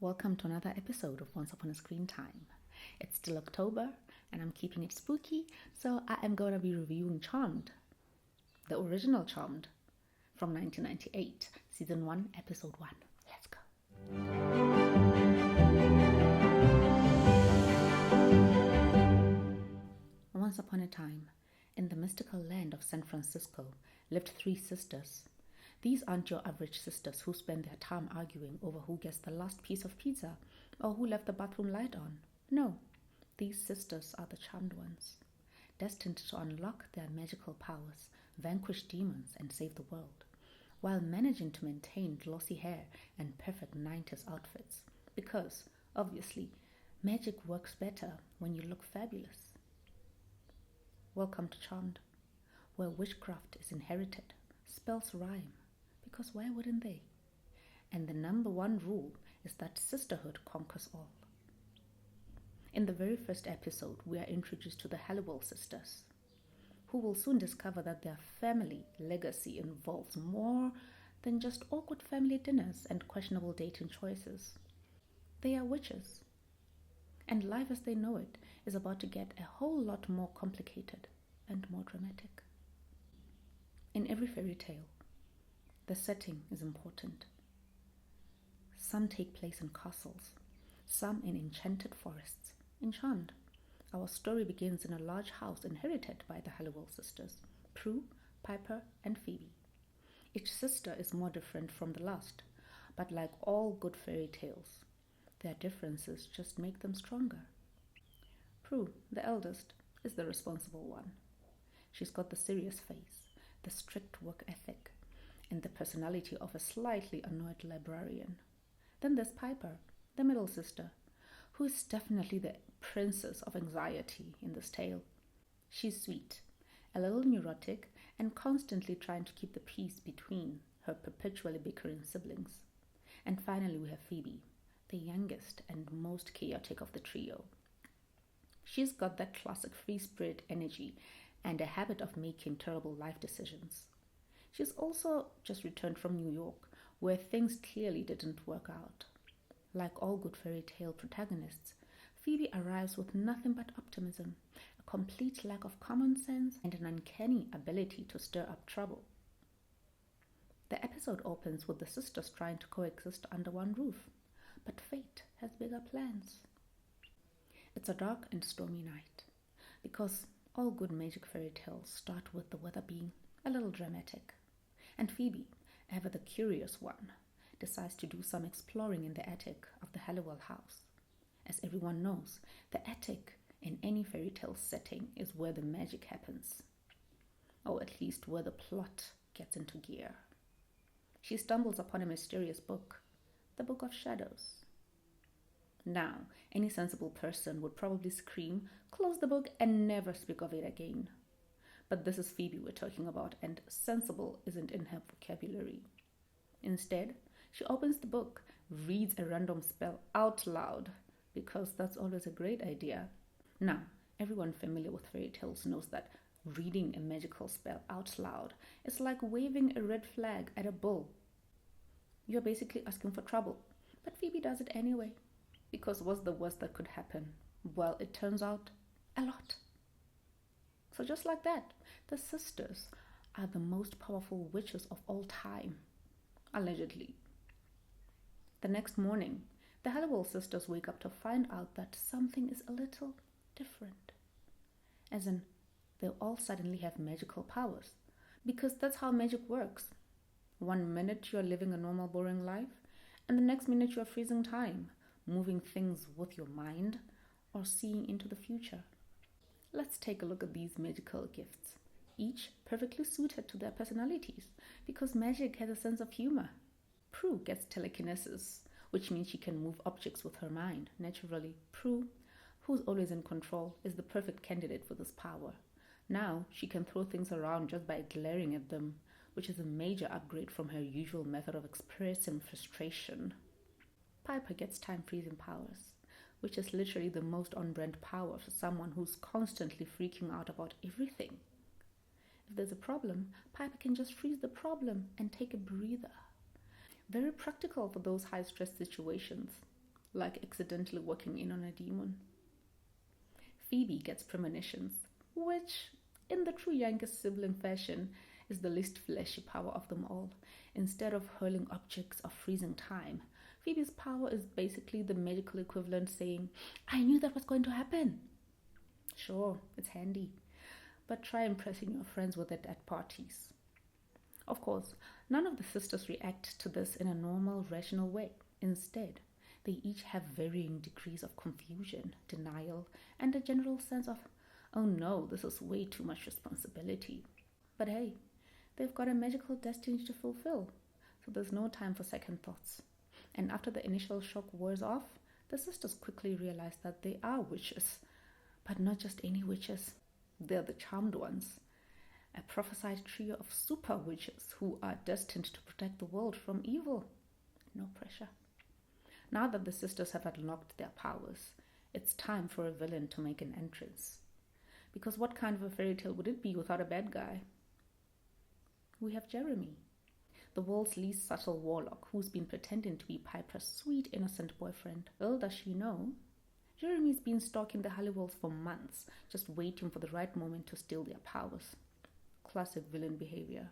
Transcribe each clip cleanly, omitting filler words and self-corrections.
Welcome to another episode of Once Upon a Screen Time. It's still October and I'm keeping it spooky, so I am going to be reviewing Charmed, the original Charmed from 1998, Season 1, Episode 1. Let's go. Once upon a time, in the mystical land of San Francisco, lived three sisters. These aren't your average sisters who spend their time arguing over who gets the last piece of pizza or who left the bathroom light on. No, these sisters are the charmed ones, destined to unlock their magical powers, vanquish demons, and save the world, while managing to maintain glossy hair and perfect 90s outfits. Because, obviously, magic works better when you look fabulous. Welcome to Charmed, where witchcraft is inherited, spells rhyme, because why wouldn't they? And the number one rule is that sisterhood conquers all. In the very first episode, we are introduced to the Halliwell sisters, who will soon discover that their family legacy involves more than just awkward family dinners and questionable dating choices. They are witches, and life as they know it is about to get a whole lot more complicated and more dramatic. In every fairy tale, the setting is important. Some take place in castles, some in enchanted forests. In Charmed, our story begins in a large house inherited by the Halliwell sisters, Prue, Piper, and Phoebe. Each sister is more different from the last, but like all good fairy tales, their differences just make them stronger. Prue, the eldest, is the responsible one. She's got the serious face, the strict work ethic, and the personality of a slightly annoyed librarian. Then there's Piper, the middle sister, who is definitely the princess of anxiety in this tale. She's sweet, a little neurotic, and constantly trying to keep the peace between her perpetually bickering siblings. And finally we have Phoebe, the youngest and most chaotic of the trio. She's got that classic free-spirit energy and a habit of making terrible life decisions. She's also just returned from New York, where things clearly didn't work out. Like all good fairy tale protagonists, Phoebe arrives with nothing but optimism, a complete lack of common sense, and an uncanny ability to stir up trouble. The episode opens with the sisters trying to coexist under one roof, but fate has bigger plans. It's a dark and stormy night, because all good magic fairy tales start with the weather being a little dramatic. And Phoebe, ever the curious one, decides to do some exploring in the attic of the Halliwell house. As everyone knows, the attic in any fairy tale setting is where the magic happens, or at least where the plot gets into gear. She stumbles upon a mysterious book, the Book of Shadows. Now, any sensible person would probably scream, close the book, and never speak of it again. But this is Phoebe we're talking about, and sensible isn't in her vocabulary. Instead, she opens the book, reads a random spell out loud, because that's always a great idea. Now, everyone familiar with fairy tales knows that reading a magical spell out loud is like waving a red flag at a bull. You're basically asking for trouble, but Phoebe does it anyway. Because what's the worst that could happen? Well, it turns out a lot. So just like that, the sisters are the most powerful witches of all time, allegedly. The next morning, the Halliwell sisters wake up to find out that something is a little different. As in, they all suddenly have magical powers, because that's how magic works. One minute you're living a normal boring life, and the next minute you're freezing time, moving things with your mind, or seeing into the future. Let's take a look at these magical gifts, each perfectly suited to their personalities, because magic has a sense of humor. Prue gets telekinesis, which means she can move objects with her mind. Naturally, Prue, who's always in control, is the perfect candidate for this power. Now, she can throw things around just by glaring at them, which is a major upgrade from her usual method of expressing frustration. Piper gets time-freezing powers, which is literally the most on-brand power for someone who's constantly freaking out about everything. If there's a problem, Piper can just freeze the problem and take a breather. Very practical for those high-stress situations. like accidentally walking in on a demon. Phoebe gets premonitions, which, in the true youngest sibling fashion, is the least fleshy power of them all. Instead of hurling objects or freezing time, Phoebe's power is basically the medical equivalent saying, I knew that was going to happen. Sure, it's handy, but try impressing your friends with it at parties. Of course, none of the sisters react to this in a normal, rational way. Instead, they each have varying degrees of confusion, denial, and a general sense of, oh no, this is way too much responsibility. But hey, they've got a magical destiny to fulfill, so there's no time for second thoughts. And after the initial shock wears off, the sisters quickly realize that they are witches, but not just any witches. They're the charmed ones, a prophesied trio of super witches who are destined to protect the world from evil. No pressure. Now that the sisters have unlocked their powers, it's time for a villain to make an entrance. Because what kind of a fairy tale would it be without a bad guy? We have Jeremy, the world's least subtle warlock who's been pretending to be Piper's sweet, innocent boyfriend. Little does she know, Jeremy's been stalking the Halliwells for months, just waiting for the right moment to steal their powers. Classic villain behavior.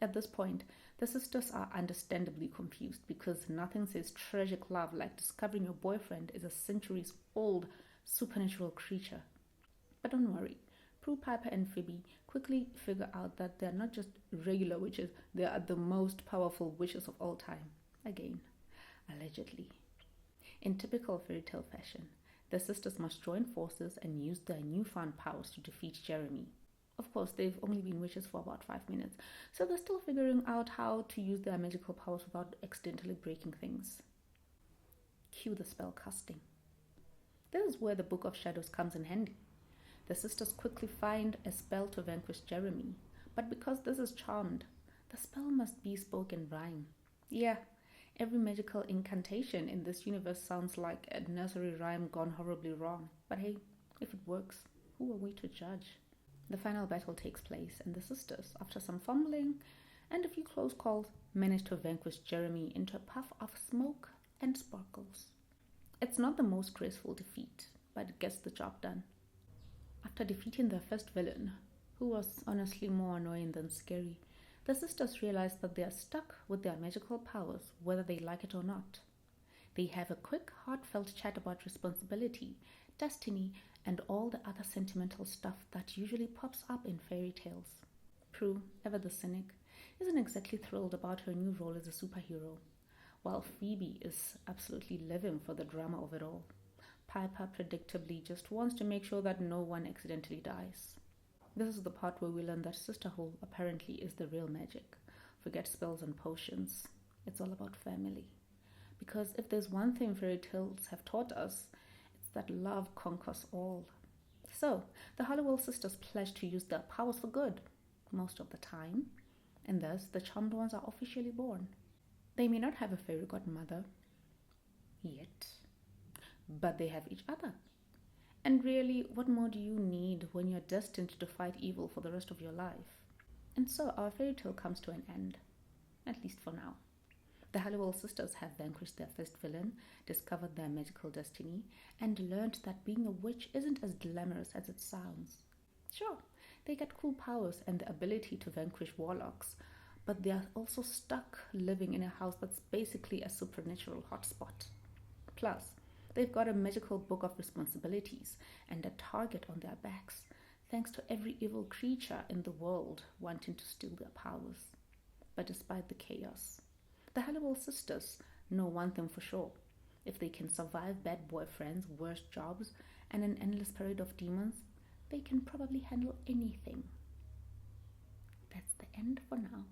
At this point, the sisters are understandably confused because nothing says tragic love like discovering your boyfriend is a centuries-old supernatural creature. But don't worry, Prue, Piper, and Phoebe quickly figure out that they're not just regular witches, they are the most powerful witches of all time. Again, allegedly. In typical fairy tale fashion, the sisters must join forces and use their newfound powers to defeat Jeremy. Of course, they've only been witches for about 5 minutes, so they're still figuring out how to use their magical powers without accidentally breaking things. Cue the spell casting. This is where the Book of Shadows comes in handy. The sisters quickly find a spell to vanquish Jeremy, but because this is charmed, the spell must be spoken rhyme. Yeah, every magical incantation in this universe sounds like a nursery rhyme gone horribly wrong. But hey, if it works, who are we to judge? The final battle takes place, and the sisters, after some fumbling and a few close calls, manage to vanquish Jeremy into a puff of smoke and sparkles. It's not the most graceful defeat, but it gets the job done. After defeating their first villain, who was honestly more annoying than scary, the sisters realize that they are stuck with their magical powers, whether they like it or not. They have a quick, heartfelt chat about responsibility, destiny, and all the other sentimental stuff that usually pops up in fairy tales. Prue, ever the cynic, isn't exactly thrilled about her new role as a superhero, while Phoebe is absolutely living for the drama of it all. Piper predictably just wants to make sure that no one accidentally dies. This is the part where we learn that sisterhood apparently is the real magic. Forget spells and potions. It's all about family. Because if there's one thing fairy tales have taught us, it's that love conquers all. So, the Halliwell sisters pledge to use their powers for good, most of the time, and thus the charmed ones are officially born. They may not have a fairy godmother yet, but they have each other. And really, what more do you need when you're destined to fight evil for the rest of your life? And so our fairy tale comes to an end, at least for now. The Halliwell sisters have vanquished their first villain, discovered their magical destiny, and learned that being a witch isn't as glamorous as it sounds. Sure, they get cool powers and the ability to vanquish warlocks, but they are also stuck living in a house that's basically a supernatural hotspot. Plus, they've got a magical book of responsibilities and a target on their backs, thanks to every evil creature in the world wanting to steal their powers. But despite the chaos, the Halliwell sisters know one thing for sure. If they can survive bad boyfriends, worse jobs, and an endless parade of demons, they can probably handle anything. That's the end for now.